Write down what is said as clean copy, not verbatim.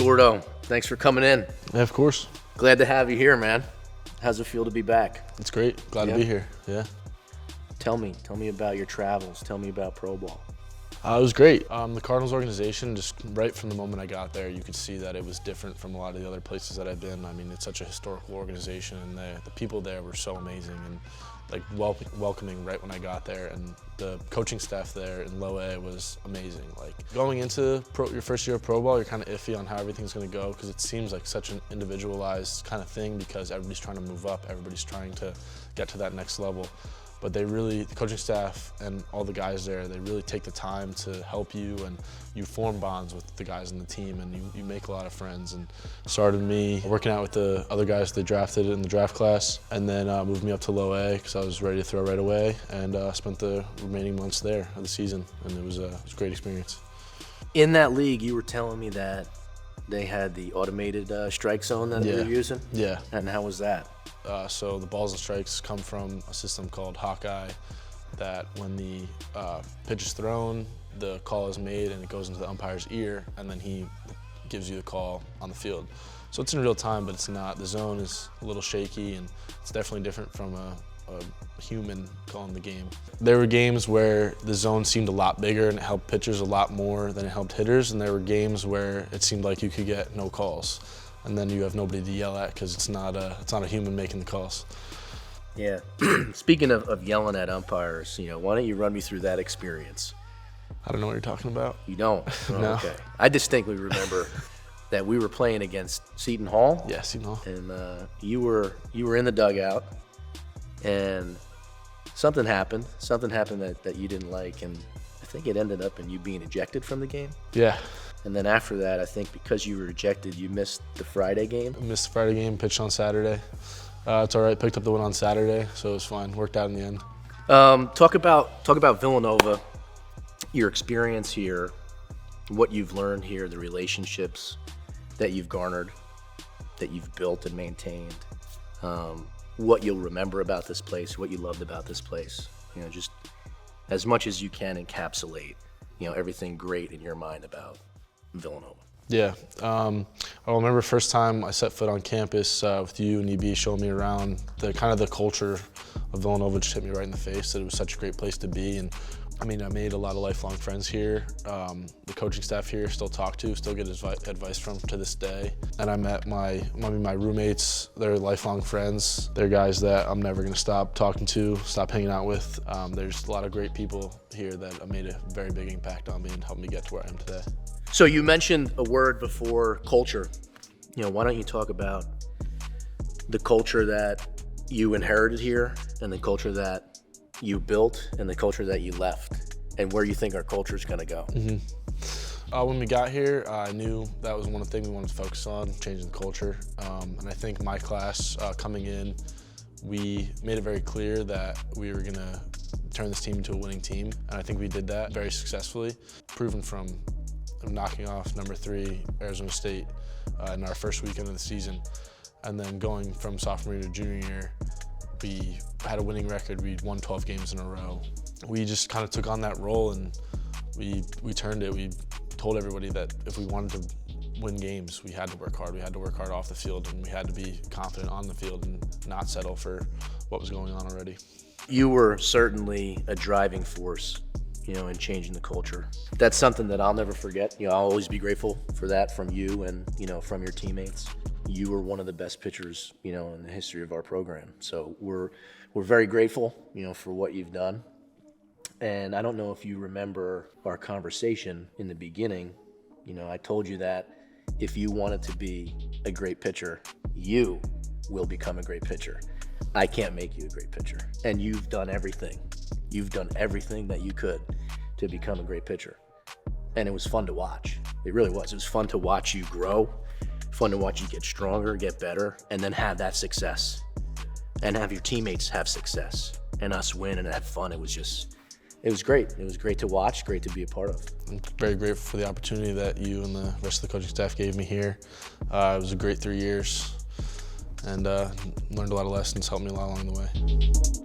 Gordo, thanks for coming in. Yeah, of course. Glad to have you here, man. How's it feel to be back? It's great. Glad to be here. Yeah. Tell me about your travels. Tell me about pro ball. It was great. The Cardinals organization, just right from the moment I got there, you could see that it was different from a lot of the other places that I've been. I mean, it's such a historical organization, and the people there were so amazing and like welcoming right when I got there. And the coaching staff there in low A was amazing. Like going into your first year of pro ball, you're kind of iffy on how everything's going to go because it seems like such an individualized kind of thing because everybody's trying to move up, everybody's trying to get to that next level. But they really, the coaching staff and all the guys there, they really take the time to help you, and you form bonds with the guys in the team, and you make a lot of friends. And started me working out with the other guys they drafted in the draft class, and then moved me up to low A because I was ready to throw right away, and spent the remaining months there of the season, and it was a great experience. In that league, you were telling me that they had the automated strike zone that they were using? Yeah. And how was that? So the balls and strikes come from a system called Hawkeye that when the pitch is thrown, the call is made and it goes into the umpire's ear, and then he gives you the call on the field. So it's in real time, but it's not. The zone is a little shaky, and it's definitely different from a human calling the game. There were games where the zone seemed a lot bigger and it helped pitchers a lot more than it helped hitters, and there were games where it seemed like you could get no calls. And then you have nobody to yell at because it's not a human making the calls. Yeah. Speaking of yelling at umpires, why don't you run me through that experience? I don't know what you're talking about. You don't? Oh, No. Okay. I distinctly remember that we were playing against Seton Hall. Yeah, Seton Hall. And you were in the dugout, and something happened. Something happened that you didn't like, and I think it ended up in you being ejected from the game. Yeah. And then after that, I think because you were ejected, you missed the Friday game. I missed the Friday game, pitched on Saturday. It's all right, picked up the win on Saturday, so it was fine. Worked out in the end. Talk about Villanova, your experience here, what you've learned here, the relationships that you've garnered, that you've built and maintained, what you'll remember about this place, what you loved about this place. Just as much as you can encapsulate, everything great in your mind about Villanova. Yeah, I remember first time I set foot on campus with you and EB showing me around. The culture of Villanova just hit me right in the face. That it was such a great place to be, and I made a lot of lifelong friends here. The coaching staff here still talk to, still get advice from to this day. And I met my roommates. They're lifelong friends. They're guys that I'm never gonna stop talking to, stop hanging out with. There's a lot of great people here that have made a very big impact on me and helped me get to where I am today. So you mentioned a word before, culture. Why don't you talk about the culture that you inherited here and the culture that you built and the culture that you left and where you think our culture is going to go? Mm-hmm. When we got here, I knew that was one of the things we wanted to focus on, changing the culture. And I think my class coming in, we made it very clear that we were going to turn this team into a winning team. And I think we did that very successfully, proven from knocking off number 3 Arizona State in our first weekend of the season, and then going from sophomore year to junior year, we had a winning record. We'd won 12 games in a row. We just kind of took on that role, and we turned it. We told everybody that if we wanted to win games, we had to work hard. We had to work hard off the field, and we had to be confident on the field and not settle for what was going on already. You were certainly a driving force in changing the culture. That's something that I'll never forget. I'll always be grateful for that from you and, from your teammates. You were one of the best pitchers, in the history of our program. So we're very grateful, for what you've done. And I don't know if you remember our conversation in the beginning. I told you that if you wanted to be a great pitcher, you will become a great pitcher. I can't make you a great pitcher. And you've done everything. You've done everything that you could to become a great pitcher. And it was fun to watch. It really was. It was fun to watch you grow, fun to watch you get stronger, get better, and then have that success. And have your teammates have success, and us win and have fun. It was great. It was great to watch, great to be a part of. I'm very grateful for the opportunity that you and the rest of the coaching staff gave me here. It was a great 3 years, and learned a lot of lessons, helped me a lot along the way.